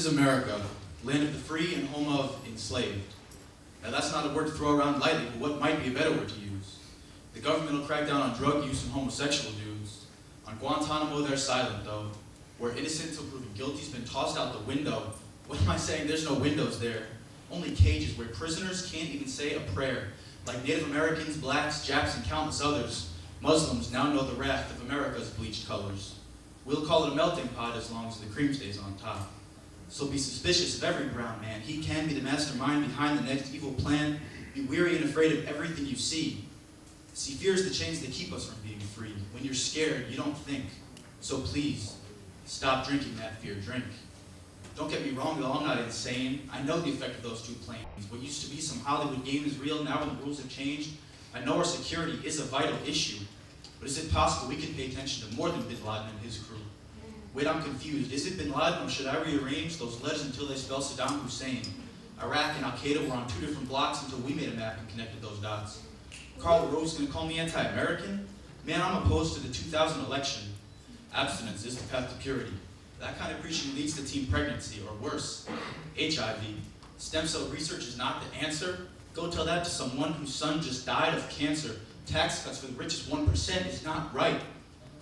This is America, land of the free and home of enslaved. Now that's not a word to throw around lightly, but what might be a better word to use? The government will crack down on drug use and homosexual dudes. On Guantanamo, they're silent though. Where innocent until proven guilty's been tossed out the window. What am I saying? There's no windows there. Only cages where prisoners can't even say a prayer. Like Native Americans, blacks, Japs, and countless others, Muslims now know the wrath of America's bleached colors. We'll call it a melting pot as long as the cream stays on top. So be suspicious of every brown man. He can be the mastermind behind the next evil plan. Be weary and afraid of everything you see. See, fear is the chains that keep us from being free. When you're scared, you don't think. So please, stop drinking that fear drink. Don't get me wrong, though, I'm not insane. I know the effect of those two planes. What used to be some Hollywood game is real now when the rules have changed. I know our security is a vital issue. But is it possible we can pay attention to more than Bin Laden and his crew? Wait, I'm confused. Is it Bin Laden or should I rearrange those letters until they spell Saddam Hussein? Iraq and Al-Qaeda were on two different blocks until we made a map and connected those dots. Karl Rove's gonna call me anti-American? Man, I'm opposed to the 2000 election. Abstinence is the path to purity. That kind of preaching leads to teen pregnancy, or worse, HIV. Stem cell research is not the answer. Go tell that to someone whose son just died of cancer. Tax cuts for the richest 1% is not right.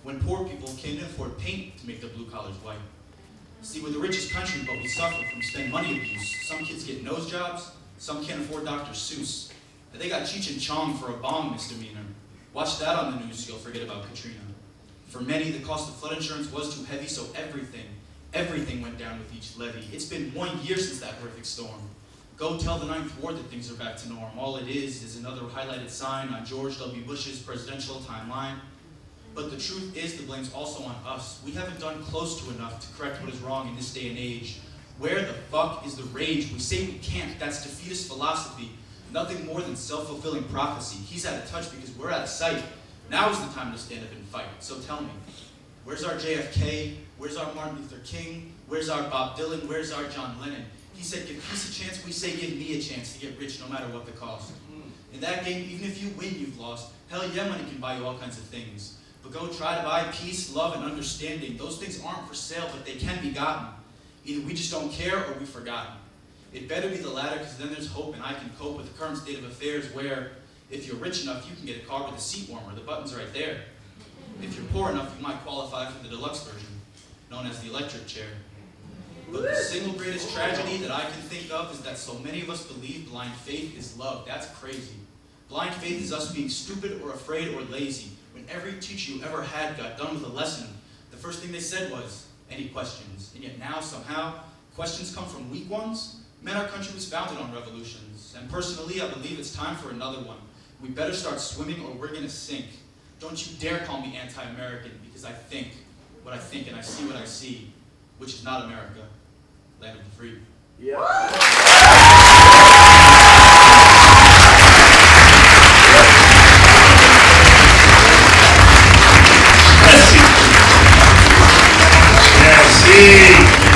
When poor people can't afford paint to make their blue collars white. See, we're the richest country, but we suffer from spend money abuse. Some kids get nose jobs, some can't afford Dr. Seuss. They got Cheech and Chong for a bomb misdemeanor. Watch that on the news, you'll forget about Katrina. For many, the cost of flood insurance was too heavy, so everything went down with each levy. It's been 1 year since that horrific storm. Go tell the Ninth Ward that things are back to norm. All it is another highlighted sign on George W. Bush's presidential timeline. But the truth is the blame's also on us. We haven't done close to enough to correct what is wrong in this day and age. Where the fuck is the rage? We say we can't. That's defeatist philosophy. Nothing more than self-fulfilling prophecy. He's out of touch because we're out of sight. Now is the time to stand up and fight. So tell me, where's our JFK? Where's our Martin Luther King? Where's our Bob Dylan? Where's our John Lennon? He said, give peace a chance. We say, give me a chance to get rich no matter what the cost. In that game, even if you win, you've lost. Hell yeah, money can buy you all kinds of things. But go try to buy peace, love, and understanding. Those things aren't for sale, but they can be gotten. Either we just don't care or we've forgotten. It better be the latter, because then there's hope and I can cope with the current state of affairs where, if you're rich enough, you can get a car with a seat warmer. The button's right there. If you're poor enough, you might qualify for the deluxe version, known as the electric chair. But the single greatest tragedy that I can think of is that so many of us believe blind faith is love. That's crazy. Blind faith is us being stupid or afraid or lazy. When every teacher you ever had got done with a lesson, the first thing they said was, any questions? And yet now, somehow, questions come from weak ones? Man, our country was founded on revolutions. And personally, I believe it's time for another one. We better start swimming or we're gonna sink. Don't you dare call me anti-American, because I think what I think and I see what I see, which is not America, land of the free. Yeah.